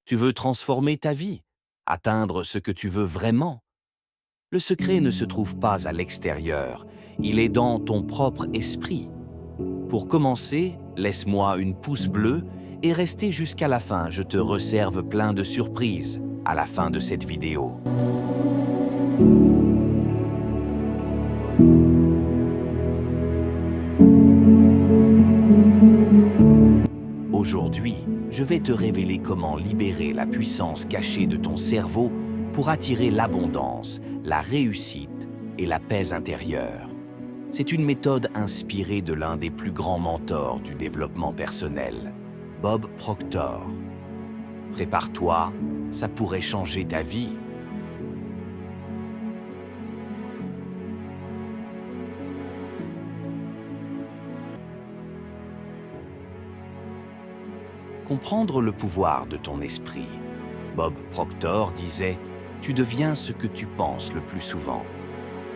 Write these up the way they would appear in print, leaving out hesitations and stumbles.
Tu veux transformer ta vie, atteindre ce que tu veux vraiment. Le secret ne se trouve pas à l'extérieur, il est dans ton propre esprit. Pour commencer, laisse-moi une pouce bleue et restez jusqu'à la fin, je te réserve plein de surprises à la fin de cette vidéo. Aujourd'hui, je vais te révéler comment libérer la puissance cachée de ton cerveau pour attirer l'abondance, la réussite et la paix intérieure. C'est une méthode inspirée de l'un des plus grands mentors du développement personnel, Bob Proctor. Prépare-toi, ça pourrait changer ta vie. Comprendre le pouvoir de ton esprit. Bob Proctor disait « Tu deviens ce que tu penses le plus souvent ».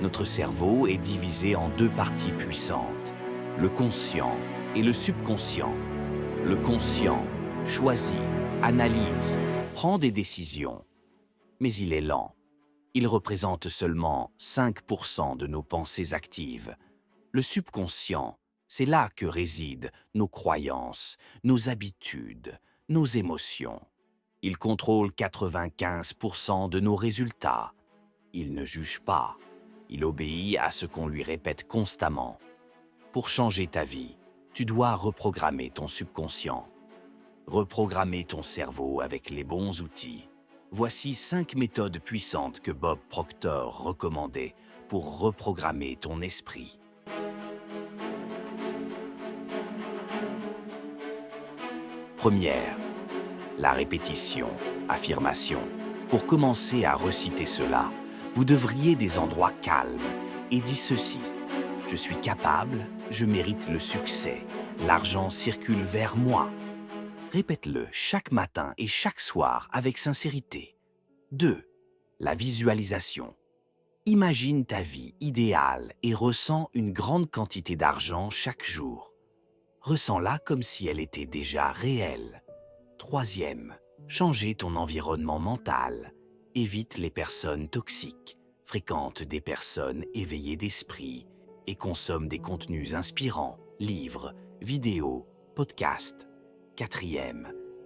Notre cerveau est divisé en deux parties puissantes, le conscient et le subconscient. Le conscient choisit, analyse, prend des décisions, mais il est lent. Il représente seulement 5% de nos pensées actives. Le subconscient, c'est là que résident nos croyances, nos habitudes, nos émotions. Il contrôle 95% de nos résultats. Il ne juge pas. Il obéit à ce qu'on lui répète constamment. Pour changer ta vie, tu dois reprogrammer ton subconscient. Reprogrammer ton cerveau avec les bons outils. Voici 5 méthodes puissantes que Bob Proctor recommandait pour reprogrammer ton esprit. Première, la répétition, affirmation. Pour commencer à reciter cela, vous devriez des endroits calmes et dis ceci. Je suis capable, je mérite le succès, l'argent circule vers moi. Répète-le chaque matin et chaque soir avec sincérité. 2. La visualisation. Imagine ta vie idéale et ressens une grande quantité d'argent chaque jour. Ressens-la comme si elle était déjà réelle. 3. Changer ton environnement mental. Évite les personnes toxiques, fréquente des personnes éveillées d'esprit et consomme des contenus inspirants, livres, vidéos, podcasts. 4.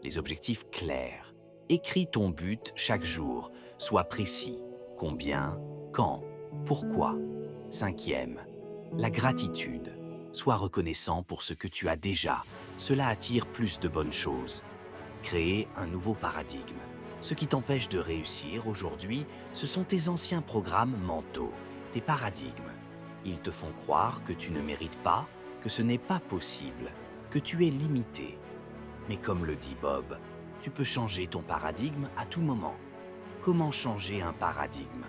Les objectifs clairs. Écris ton but chaque jour, sois précis. Combien, quand, pourquoi. 5. La gratitude. Sois reconnaissant pour ce que tu as déjà. Cela attire plus de bonnes choses. Créer un nouveau paradigme. Ce qui t'empêche de réussir aujourd'hui, ce sont tes anciens programmes mentaux, tes paradigmes. Ils te font croire que tu ne mérites pas, que ce n'est pas possible, que tu es limité. Mais comme le dit Bob, tu peux changer ton paradigme à tout moment. Comment changer un paradigme ?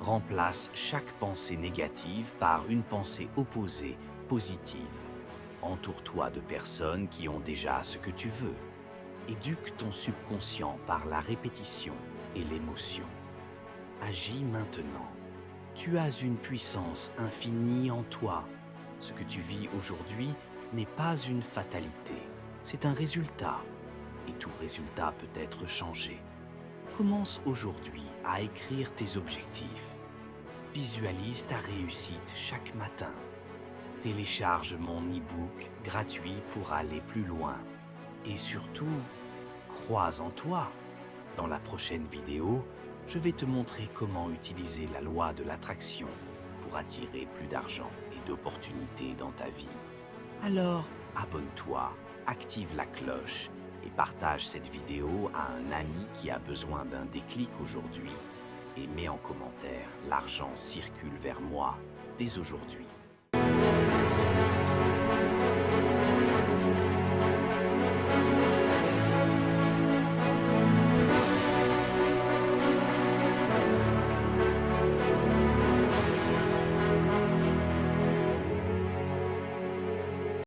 Remplace chaque pensée négative par une pensée opposée, positive. Entoure-toi de personnes qui ont déjà ce que tu veux. Éduque ton subconscient par la répétition et l'émotion. Agis maintenant. Tu as une puissance infinie en toi. Ce que tu vis aujourd'hui n'est pas une fatalité, c'est un résultat. Et tout résultat peut être changé. Commence aujourd'hui à écrire tes objectifs. Visualise ta réussite chaque matin. Télécharge mon e-book gratuit pour aller plus loin. Et surtout, crois en toi. Dans la prochaine vidéo, je vais te montrer comment utiliser la loi de l'attraction pour attirer plus d'argent et d'opportunités dans ta vie. Alors, abonne-toi, active la cloche et partage cette vidéo à un ami qui a besoin d'un déclic aujourd'hui et mets en commentaire « L'argent circule vers moi dès aujourd'hui ».